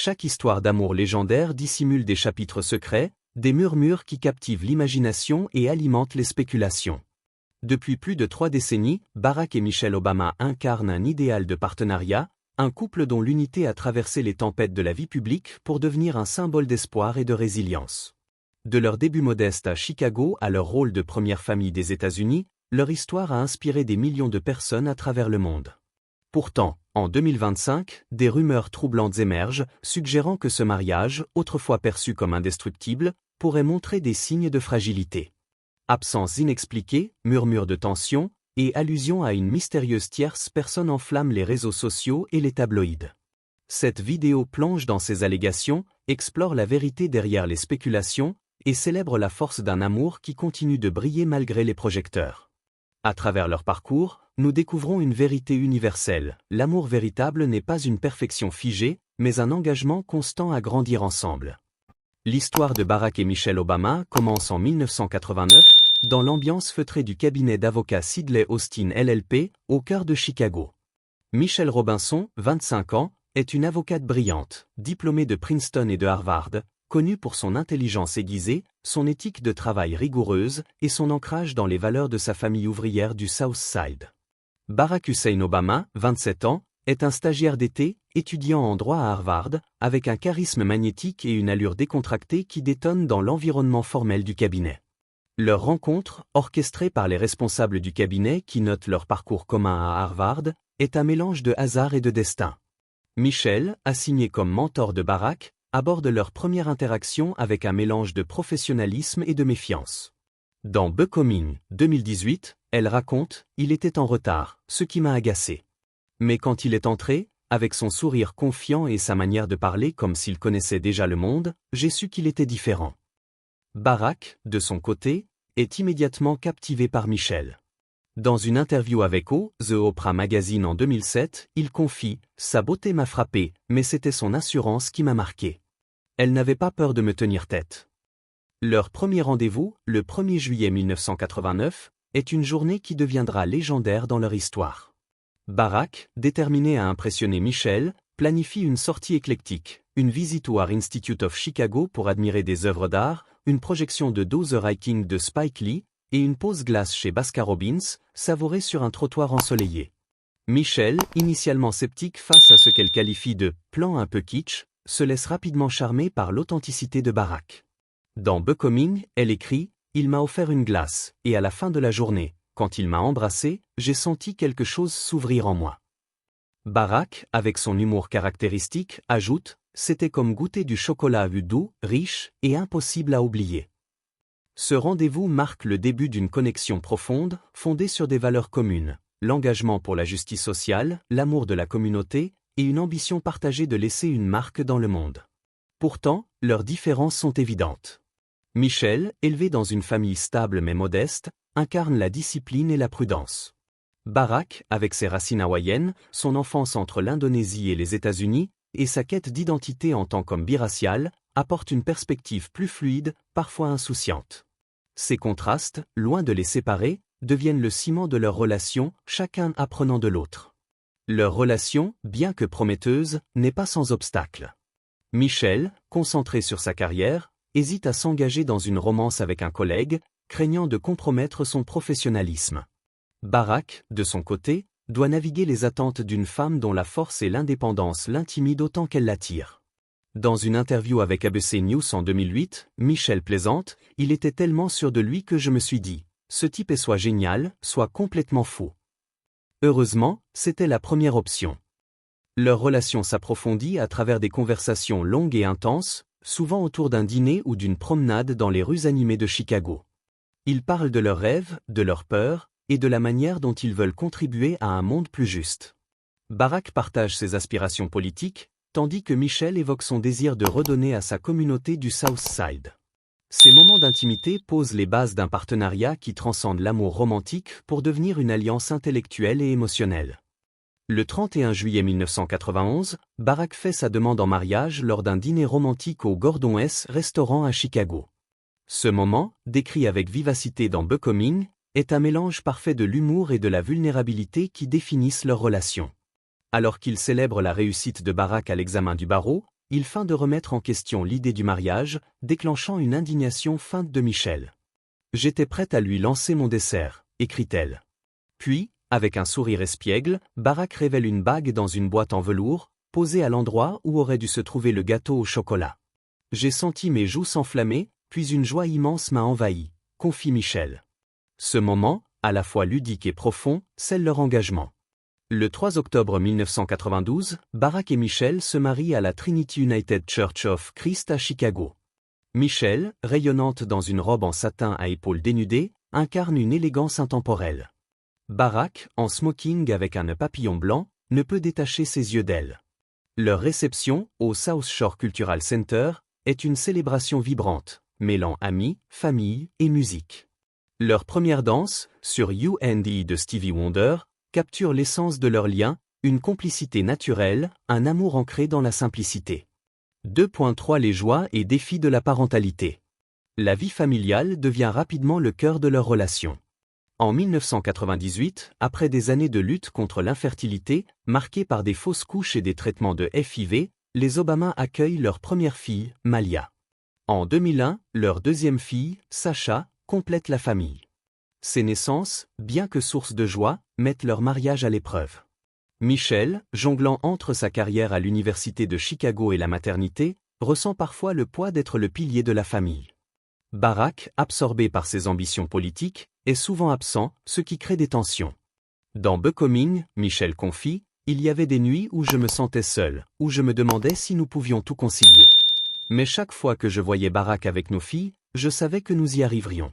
chaque histoire d'amour légendaire dissimule des chapitres secrets, des murmures qui captivent l'imagination et alimentent les spéculations. Depuis plus de 3 décennies, Barack et Michelle Obama incarnent un idéal de partenariat, un couple dont l'unité a traversé les tempêtes de la vie publique pour devenir un symbole d'espoir et de résilience. De leur début modeste à Chicago à leur rôle de première famille des États-Unis, leur histoire a inspiré des millions de personnes à travers le monde. Pourtant, en 2025, des rumeurs troublantes émergent, suggérant que ce mariage, autrefois perçu comme indestructible, pourrait montrer des signes de fragilité. Absences inexpliquées, murmures de tension, et allusions à une mystérieuse tierce personne enflamment les réseaux sociaux et les tabloïds. Cette vidéo plonge dans ces allégations, explore la vérité derrière les spéculations, et célèbre la force d'un amour qui continue de briller malgré les projecteurs. À travers leur parcours, nous découvrons une vérité universelle. L'amour véritable n'est pas une perfection figée, mais un engagement constant à grandir ensemble. L'histoire de Barack et Michelle Obama commence en 1989, dans l'ambiance feutrée du cabinet d'avocats Sidley Austin LLP, au cœur de Chicago. Michelle Robinson, 25 ans, est une avocate brillante, diplômée de Princeton et de Harvard, connue pour son intelligence aiguisée, son éthique de travail rigoureuse et son ancrage dans les valeurs de sa famille ouvrière du South Side. Barack Hussein Obama, 27 ans, est un stagiaire d'été, étudiant en droit à Harvard, avec un charisme magnétique et une allure décontractée qui détonne dans l'environnement formel du cabinet. Leur rencontre, orchestrée par les responsables du cabinet qui notent leur parcours commun à Harvard, est un mélange de hasard et de destin. Michelle, assignée comme mentor de Barack, aborde leur première interaction avec un mélange de professionnalisme et de méfiance. Dans Becoming, 2018, elle raconte « Il était en retard, ce qui m'a agacé. Mais quand il est entré, avec son sourire confiant et sa manière de parler comme s'il connaissait déjà le monde, j'ai su qu'il était différent. » Barack, de son côté, est immédiatement captivé par Michelle. Dans une interview avec The Oprah Magazine en 2007, il confie « Sa beauté m'a frappé, mais c'était son assurance qui m'a marqué. Elle n'avait pas peur de me tenir tête. » Leur premier rendez-vous, le 1er juillet 1989, est une journée qui deviendra légendaire dans leur histoire. Barack, déterminé à impressionner Michelle, planifie une sortie éclectique, une visite au Art Institute of Chicago pour admirer des œuvres d'art, une projection de Do the Hiking de Spike Lee, et une pause glace chez Baskin-Robbins, savourée sur un trottoir ensoleillé. Michelle, initialement sceptique face à ce qu'elle qualifie de « plan un peu kitsch », se laisse rapidement charmer par l'authenticité de Barack. Dans Becoming, elle écrit « Il m'a offert une glace, et à la fin de la journée, quand il m'a embrassé, j'ai senti quelque chose s'ouvrir en moi. » Barack, avec son humour caractéristique, ajoute « C'était comme goûter du chocolat à vue doux, riche et impossible à oublier. » Ce rendez-vous marque le début d'une connexion profonde, fondée sur des valeurs communes, l'engagement pour la justice sociale, l'amour de la communauté et une ambition partagée de laisser une marque dans le monde. Pourtant, leurs différences sont évidentes. Michelle, élevée dans une famille stable mais modeste, incarne la discipline et la prudence. Barack, avec ses racines hawaïennes, son enfance entre l'Indonésie et les États-Unis, et sa quête d'identité en tant qu'homme biracial, apporte une perspective plus fluide, parfois insouciante. Ces contrastes, loin de les séparer, deviennent le ciment de leur relation, chacun apprenant de l'autre. Leur relation, bien que prometteuse, n'est pas sans obstacle. Michelle, concentrée sur sa carrière, hésite à s'engager dans une romance avec un collègue, craignant de compromettre son professionnalisme. Barack, de son côté, doit naviguer les attentes d'une femme dont la force et l'indépendance l'intimident autant qu'elle l'attire. Dans une interview avec ABC News en 2008, Michelle plaisante « Il était tellement sûr de lui que je me suis dit, ce type est soit génial, soit complètement fou. » Heureusement, c'était la première option. Leur relation s'approfondit à travers des conversations longues et intenses, souvent autour d'un dîner ou d'une promenade dans les rues animées de Chicago. Ils parlent de leurs rêves, de leurs peurs, et de la manière dont ils veulent contribuer à un monde plus juste. Barack partage ses aspirations politiques, tandis que Michelle évoque son désir de redonner à sa communauté du South Side. Ces moments d'intimité posent les bases d'un partenariat qui transcende l'amour romantique pour devenir une alliance intellectuelle et émotionnelle. Le 31 juillet 1991, Barack fait sa demande en mariage lors d'un dîner romantique au Gordon S restaurant à Chicago. Ce moment, décrit avec vivacité dans Becoming, est un mélange parfait de l'humour et de la vulnérabilité qui définissent leur relation. Alors qu'il célèbre la réussite de Barack à l'examen du barreau, il feint de remettre en question l'idée du mariage, déclenchant une indignation feinte de Michelle. « J'étais prête à lui lancer mon dessert », écrit-elle. Puis, avec un sourire espiègle, Barack révèle une bague dans une boîte en velours, posée à l'endroit où aurait dû se trouver le gâteau au chocolat. « J'ai senti mes joues s'enflammer, puis une joie immense m'a envahi », confie Michelle. Ce moment, à la fois ludique et profond, scelle leur engagement. Le 3 octobre 1992, Barack et Michelle se marient à la Trinity United Church of Christ à Chicago. Michelle, rayonnante dans une robe en satin à épaules dénudées, incarne une élégance intemporelle. Barack, en smoking avec un nœud papillon blanc, ne peut détacher ses yeux d'elle. Leur réception, au South Shore Cultural Center, est une célébration vibrante, mêlant amis, famille et musique. Leur première danse, sur You and I de Stevie Wonder, capture l'essence de leur lien, une complicité naturelle, un amour ancré dans la simplicité. 2.3 Les joies et défis de la parentalité. La vie familiale devient rapidement le cœur de leur relation. En 1998, après des années de lutte contre l'infertilité, marquées par des fausses couches et des traitements de FIV, les Obama accueillent leur première fille, Malia. En 2001, leur deuxième fille, Sasha, complète la famille. Ces naissances, bien que source de joie, mettent leur mariage à l'épreuve. Michelle, jonglant entre sa carrière à l'université de Chicago et la maternité, ressent parfois le poids d'être le pilier de la famille. Barack, absorbé par ses ambitions politiques, est souvent absent, ce qui crée des tensions. Dans Becoming, Michelle confie, « Il y avait des nuits où je me sentais seule, où je me demandais si nous pouvions tout concilier. Mais chaque fois que je voyais Barack avec nos filles, je savais que nous y arriverions. »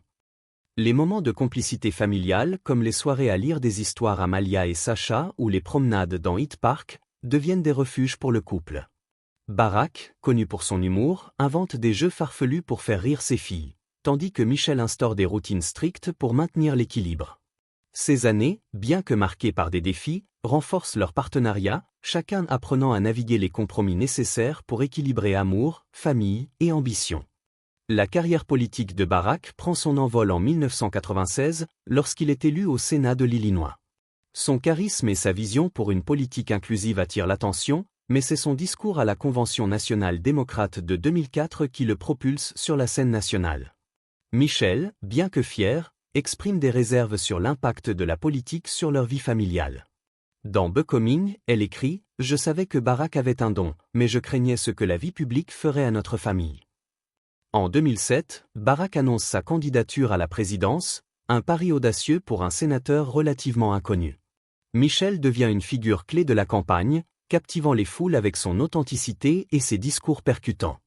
Les moments de complicité familiale, comme les soirées à lire des histoires à Malia et Sasha ou les promenades dans Hyde Park, deviennent des refuges pour le couple. Barack, connu pour son humour, invente des jeux farfelus pour faire rire ses filles, tandis que Michelle instaure des routines strictes pour maintenir l'équilibre. Ces années, bien que marquées par des défis, renforcent leur partenariat, chacun apprenant à naviguer les compromis nécessaires pour équilibrer amour, famille et ambition. La carrière politique de Barack prend son envol en 1996, lorsqu'il est élu au Sénat de l'Illinois. Son charisme et sa vision pour une politique inclusive attirent l'attention, mais c'est son discours à la Convention nationale démocrate de 2004 qui le propulse sur la scène nationale. Michelle, bien que fière, exprime des réserves sur l'impact de la politique sur leur vie familiale. Dans Becoming, elle écrit « Je savais que Barack avait un don, mais je craignais ce que la vie publique ferait à notre famille. » En 2007, Barack annonce sa candidature à la présidence, un pari audacieux pour un sénateur relativement inconnu. Michelle devient une figure clé de la campagne, captivant les foules avec son authenticité et ses discours percutants.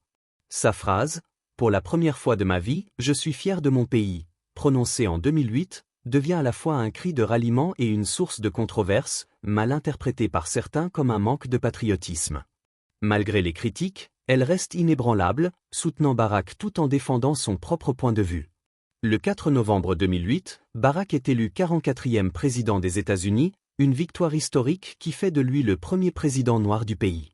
Sa phrase « Pour la première fois de ma vie, je suis fier de mon pays », prononcée en 2008, devient à la fois un cri de ralliement et une source de controverse, mal interprétée par certains comme un manque de patriotisme. Malgré les critiques, elle reste inébranlable, soutenant Barack tout en défendant son propre point de vue. Le 4 novembre 2008, Barack est élu 44e président des États-Unis, une victoire historique qui fait de lui le premier président noir du pays.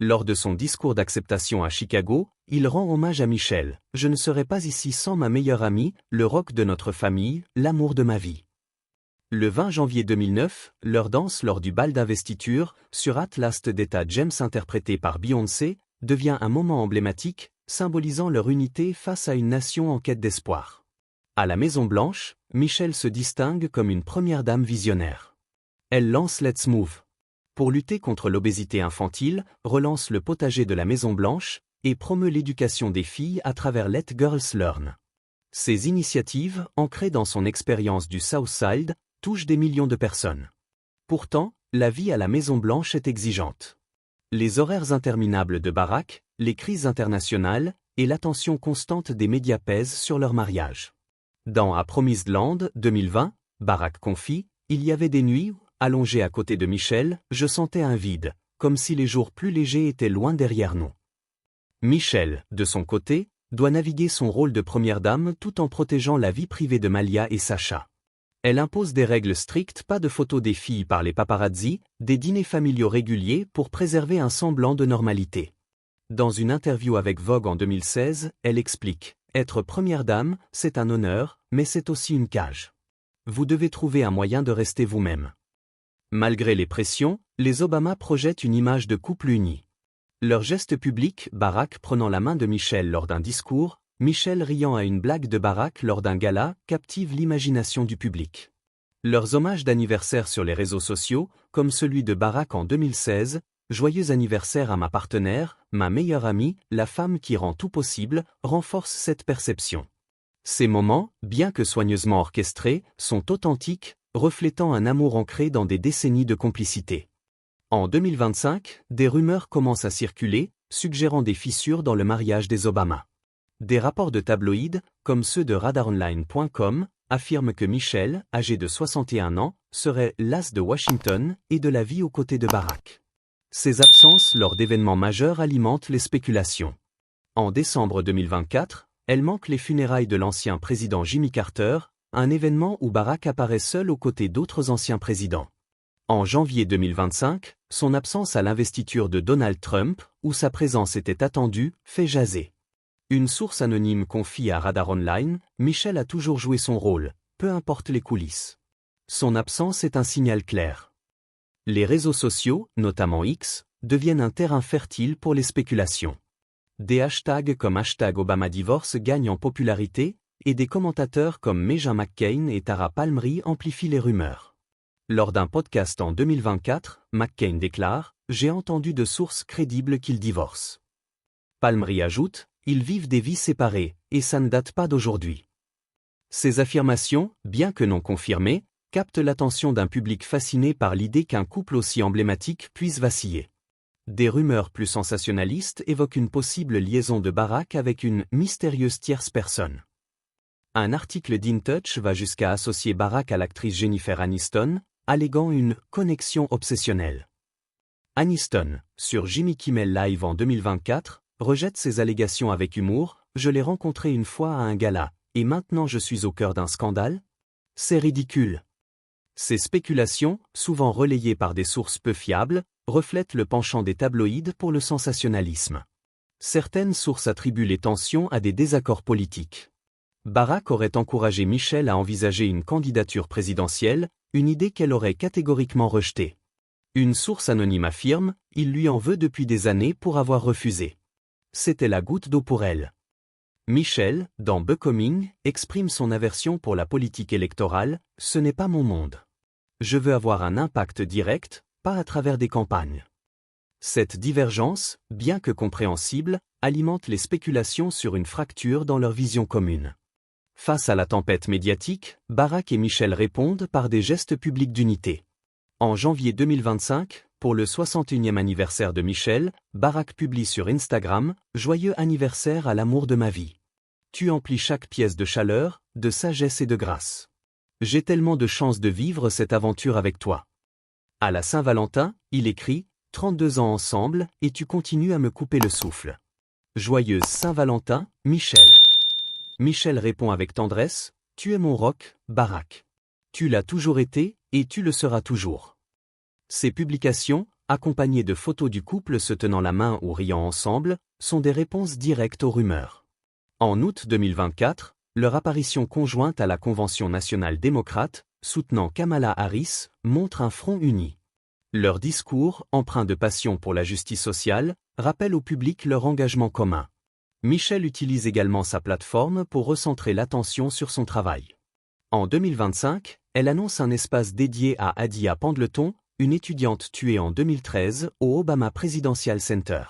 Lors de son discours d'acceptation à Chicago, il rend hommage à Michelle. « Je ne serais pas ici sans ma meilleure amie, le rock de notre famille, l'amour de ma vie. » Le 20 janvier 2009, leur danse lors du bal d'investiture, sur Atlas d'État James interprété par Beyoncé, devient un moment emblématique, symbolisant leur unité face à une nation en quête d'espoir. À la Maison-Blanche, Michelle se distingue comme une première dame visionnaire. Elle lance Let's Move pour lutter contre l'obésité infantile, relance le potager de la Maison-Blanche et promeut l'éducation des filles à travers Let Girls Learn. Ces initiatives, ancrées dans son expérience du South Side, touchent des millions de personnes. Pourtant, la vie à la Maison-Blanche est exigeante. Les horaires interminables de Barack, les crises internationales et l'attention constante des médias pèsent sur leur mariage. Dans A Promised Land 2020, Barack confie « Il y avait des nuits où, allongé à côté de Michelle, je sentais un vide, comme si les jours plus légers étaient loin derrière nous. » Michelle, de son côté, doit naviguer son rôle de première dame tout en protégeant la vie privée de Malia et Sasha. Elle impose des règles strictes, pas de photos des filles par les paparazzi, des dîners familiaux réguliers pour préserver un semblant de normalité. Dans une interview avec Vogue en 2016, elle explique « Être première dame, c'est un honneur, mais c'est aussi une cage. Vous devez trouver un moyen de rester vous-même. » Malgré les pressions, les Obama projettent une image de couple uni. Leur geste public, Barack prenant la main de Michelle lors d'un discours, Michelle riant à une blague de Barack lors d'un gala, captivent l'imagination du public. Leurs hommages d'anniversaire sur les réseaux sociaux, comme celui de Barack en 2016, « Joyeux anniversaire à ma partenaire, ma meilleure amie, la femme qui rend tout possible », renforcent cette perception. Ces moments, bien que soigneusement orchestrés, sont authentiques, reflétant un amour ancré dans des décennies de complicité. En 2025, des rumeurs commencent à circuler, suggérant des fissures dans le mariage des Obama. Des rapports de tabloïds, comme ceux de RadarOnline.com, affirment que Michelle, âgée de 61 ans, serait l'as de Washington et de la vie aux côtés de Barack. Ces absences lors d'événements majeurs alimentent les spéculations. En décembre 2024, elle manque les funérailles de l'ancien président Jimmy Carter, un événement où Barack apparaît seul aux côtés d'autres anciens présidents. En janvier 2025, son absence à l'investiture de Donald Trump, où sa présence était attendue, fait jaser. Une source anonyme confie à Radar Online, Michelle a toujours joué son rôle, peu importe les coulisses. Son absence est un signal clair. Les réseaux sociaux, notamment X, deviennent un terrain fertile pour les spéculations. Des hashtags comme #ObamaDivorce gagnent en popularité, et des commentateurs comme Meghan McCain et Tara Palmry amplifient les rumeurs. Lors d'un podcast en 2024, McCain déclare « J'ai entendu de sources crédibles qu'ils divorcent ». Palmry ajoute « Ils vivent des vies séparées, et ça ne date pas d'aujourd'hui ». Ces affirmations, bien que non confirmées, captent l'attention d'un public fasciné par l'idée qu'un couple aussi emblématique puisse vaciller. Des rumeurs plus sensationnalistes évoquent une possible liaison de Barack avec une mystérieuse tierce personne. Un article d'InTouch va jusqu'à associer Barack à l'actrice Jennifer Aniston, alléguant une « connexion obsessionnelle ». Aniston, sur Jimmy Kimmel Live en 2024, rejette ces allégations avec humour « Je l'ai rencontré une fois à un gala, et maintenant je suis au cœur d'un scandale ?» C'est ridicule. Ces spéculations, souvent relayées par des sources peu fiables, reflètent le penchant des tabloïds pour le sensationnalisme. Certaines sources attribuent les tensions à des désaccords politiques. Barack aurait encouragé Michelle à envisager une candidature présidentielle, une idée qu'elle aurait catégoriquement rejetée. Une source anonyme affirme « Il lui en veut depuis des années pour avoir refusé ». C'était la goutte d'eau pour elle. Michelle, dans Becoming, exprime son aversion pour la politique électorale « Ce n'est pas mon monde. Je veux avoir un impact direct, pas à travers des campagnes ». Cette divergence, bien que compréhensible, alimente les spéculations sur une fracture dans leur vision commune. Face à la tempête médiatique, Barack et Michelle répondent par des gestes publics d'unité. En janvier 2025, pour le 61e anniversaire de Michelle, Barack publie sur Instagram « Joyeux anniversaire à l'amour de ma vie. Tu emplis chaque pièce de chaleur, de sagesse et de grâce. J'ai tellement de chance de vivre cette aventure avec toi. » À la Saint-Valentin, il écrit « 32 ans ensemble, et tu continues à me couper le souffle. Joyeuse Saint-Valentin, Michelle. » Michelle répond avec tendresse « Tu es mon roc, Barack. Tu l'as toujours été, et tu le seras toujours. » Ces publications, accompagnées de photos du couple se tenant la main ou riant ensemble, sont des réponses directes aux rumeurs. En août 2024, leur apparition conjointe à la Convention nationale démocrate, soutenant Kamala Harris, montre un front uni. Leur discours, empreint de passion pour la justice sociale, rappelle au public leur engagement commun. Michelle utilise également sa plateforme pour recentrer l'attention sur son travail. En 2025, elle annonce un espace dédié à Adia Pendleton, une étudiante tuée en 2013 au Obama Presidential Center.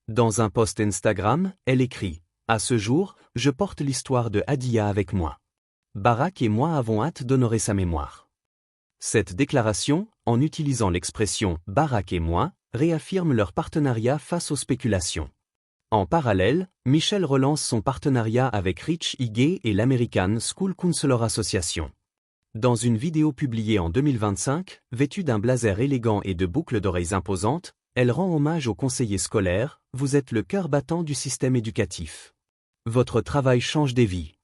Dans un post Instagram, elle écrit « À ce jour, je porte l'histoire de Adia avec moi. Barack et moi avons hâte d'honorer sa mémoire. » Cette déclaration, en utilisant l'expression « Barack et moi », réaffirme leur partenariat face aux spéculations. En parallèle, Michelle relance son partenariat avec Rich Ige et l'American School Counselor Association. Dans une vidéo publiée en 2025, vêtue d'un blazer élégant et de boucles d'oreilles imposantes, elle rend hommage aux conseillers scolaires « Vous êtes le cœur battant du système éducatif. Votre travail change des vies. »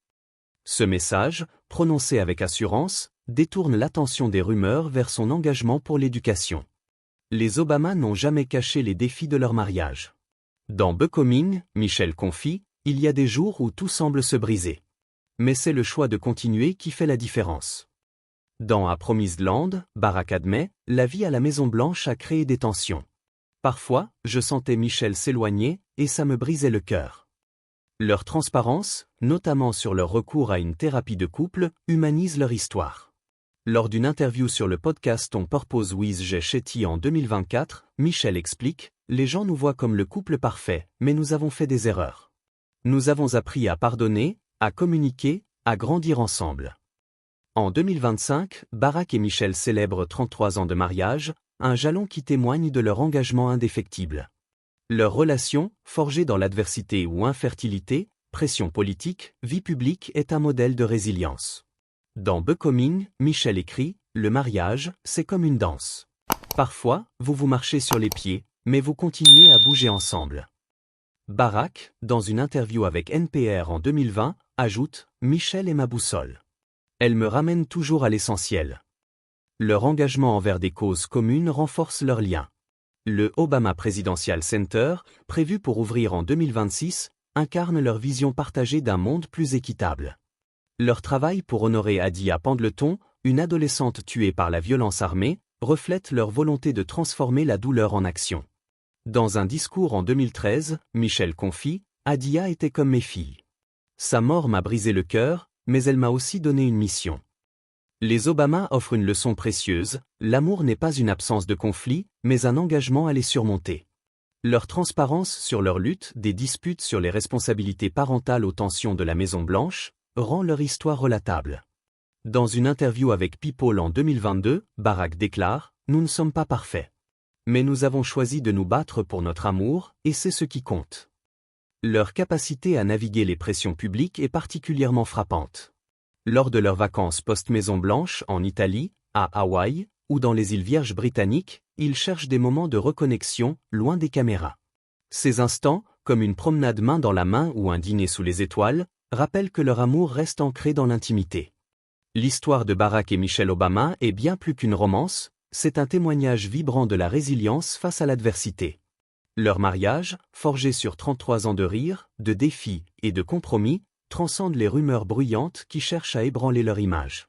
Ce message, prononcé avec assurance, détourne l'attention des rumeurs vers son engagement pour l'éducation. Les Obama n'ont jamais caché les défis de leur mariage. Dans Becoming, Michelle confie « Il y a des jours où tout semble se briser. Mais c'est le choix de continuer qui fait la différence. » Dans A Promised Land, Barack admet « La vie à la Maison-Blanche a créé des tensions. Parfois, je sentais Michelle s'éloigner, et ça me brisait le cœur. Leur transparence, notamment sur leur recours à une thérapie de couple, humanise leur histoire. Lors d'une interview sur le podcast On Purpose with Jay Shetty en 2024, Michelle explique « Les gens nous voient comme le couple parfait, mais nous avons fait des erreurs. Nous avons appris à pardonner, à communiquer, à grandir ensemble. » En 2025, Barack et Michelle célèbrent 33 ans de mariage, un jalon qui témoigne de leur engagement indéfectible. Leur relation, forgée dans l'adversité ou infertilité, pression politique, vie publique est un modèle de résilience. Dans Becoming, Michelle écrit « Le mariage, c'est comme une danse. Parfois, vous vous marchez sur les pieds, mais vous continuez à bouger ensemble. » Barack, dans une interview avec NPR en 2020, ajoute « Michelle est ma boussole. Elle me ramène toujours à l'essentiel. » Leur engagement envers des causes communes renforce leur lien. Le Obama Presidential Center, prévu pour ouvrir en 2026, incarne leur vision partagée d'un monde plus équitable. Leur travail pour honorer Adia Pendleton, une adolescente tuée par la violence armée, reflète leur volonté de transformer la douleur en action. Dans un discours en 2013, Michelle confie « Adia était comme mes filles. Sa mort m'a brisé le cœur, mais elle m'a aussi donné une mission. » Les Obama offrent une leçon précieuse, l'amour n'est pas une absence de conflit, mais un engagement à les surmonter. Leur transparence sur leur lutte, des disputes sur les responsabilités parentales aux tensions de la Maison-Blanche, rend leur histoire relatable. Dans une interview avec People en 2022, Barack déclare « Nous ne sommes pas parfaits. Mais nous avons choisi de nous battre pour notre amour, et c'est ce qui compte. » Leur capacité à naviguer les pressions publiques est particulièrement frappante. Lors de leurs vacances post-Maison-Blanche en Italie, à Hawaï, ou dans les îles Vierges britanniques, ils cherchent des moments de reconnexion, loin des caméras. Ces instants, comme une promenade main dans la main ou un dîner sous les étoiles, rappellent que leur amour reste ancré dans l'intimité. L'histoire de Barack et Michelle Obama est bien plus qu'une romance, c'est un témoignage vibrant de la résilience face à l'adversité. Leur mariage, forgé sur 33 ans de rires, de défis et de compromis, transcende les rumeurs bruyantes qui cherchent à ébranler leur image.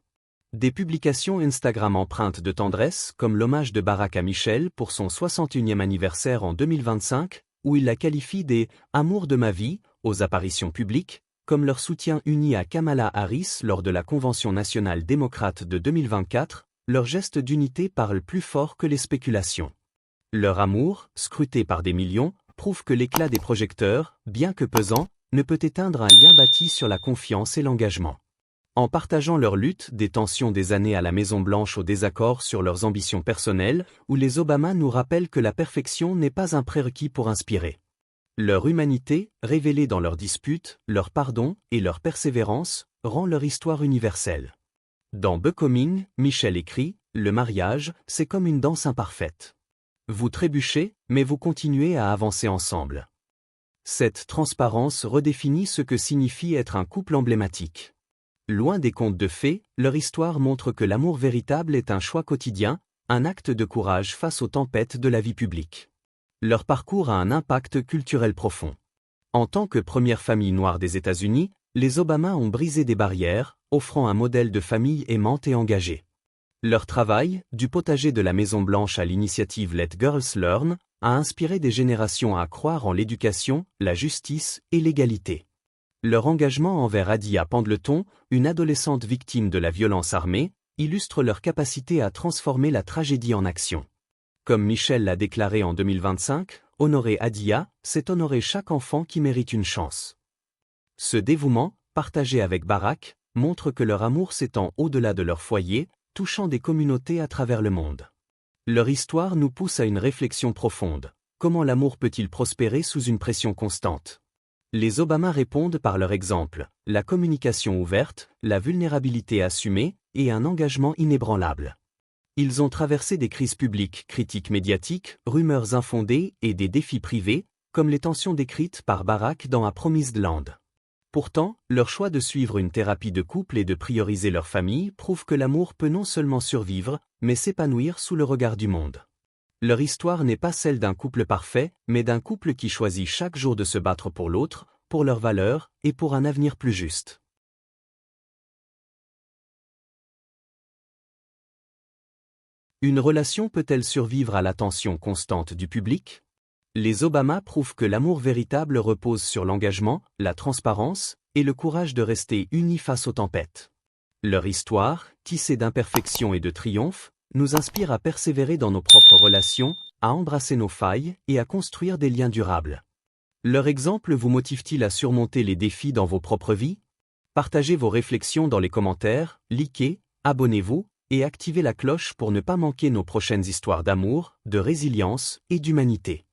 Des publications Instagram empreintes de tendresse, comme l'hommage de Barack à Michelle pour son 61e anniversaire en 2025, où il la qualifie des « amours de ma vie » aux apparitions publiques, comme leur soutien uni à Kamala Harris lors de la Convention nationale démocrate de 2024, leur geste d'unité parle plus fort que les spéculations. Leur amour, scruté par des millions, prouve que l'éclat des projecteurs, bien que pesant, ne peut éteindre un lien bâti sur la confiance et l'engagement. En partageant leur lutte, des tensions des années à la Maison-Blanche au désaccord sur leurs ambitions personnelles, où les Obama nous rappellent que la perfection n'est pas un prérequis pour inspirer. Leur humanité, révélée dans leurs disputes, leur pardon et leur persévérance, rend leur histoire universelle. Dans Becoming, Michelle écrit « Le mariage, c'est comme une danse imparfaite. Vous trébuchez, mais vous continuez à avancer ensemble. » Cette transparence redéfinit ce que signifie être un couple emblématique. Loin des contes de fées, leur histoire montre que l'amour véritable est un choix quotidien, un acte de courage face aux tempêtes de la vie publique. Leur parcours a un impact culturel profond. En tant que première famille noire des États-Unis, les Obama ont brisé des barrières, offrant un modèle de famille aimante et engagée. Leur travail, du potager de la Maison-Blanche à l'initiative Let Girls Learn, a inspiré des générations à croire en l'éducation, la justice et l'égalité. Leur engagement envers Adia Pendleton, une adolescente victime de la violence armée, illustre leur capacité à transformer la tragédie en action. Comme Michelle l'a déclaré en 2025, honorer Adia, c'est honorer chaque enfant qui mérite une chance. Ce dévouement, partagé avec Barack, montre que leur amour s'étend au-delà de leur foyer, touchant des communautés à travers le monde. Leur histoire nous pousse à une réflexion profonde. Comment l'amour peut-il prospérer sous une pression constante ? Les Obama répondent par leur exemple, la communication ouverte, la vulnérabilité assumée et un engagement inébranlable. Ils ont traversé des crises publiques, critiques médiatiques, rumeurs infondées et des défis privés, comme les tensions décrites par Barack dans A Promised Land. Pourtant, leur choix de suivre une thérapie de couple et de prioriser leur famille prouve que l'amour peut non seulement survivre, mais s'épanouir sous le regard du monde. Leur histoire n'est pas celle d'un couple parfait, mais d'un couple qui choisit chaque jour de se battre pour l'autre, pour leurs valeurs et pour un avenir plus juste. Une relation peut-elle survivre à l'attention constante du public ? Les Obama prouvent que l'amour véritable repose sur l'engagement, la transparence et le courage de rester unis face aux tempêtes. Leur histoire, tissée d'imperfections et de triomphes, nous inspire à persévérer dans nos propres relations, à embrasser nos failles et à construire des liens durables. Leur exemple vous motive-t-il à surmonter les défis dans vos propres vies? Partagez vos réflexions dans les commentaires, likez, abonnez-vous et activez la cloche pour ne pas manquer nos prochaines histoires d'amour, de résilience et d'humanité.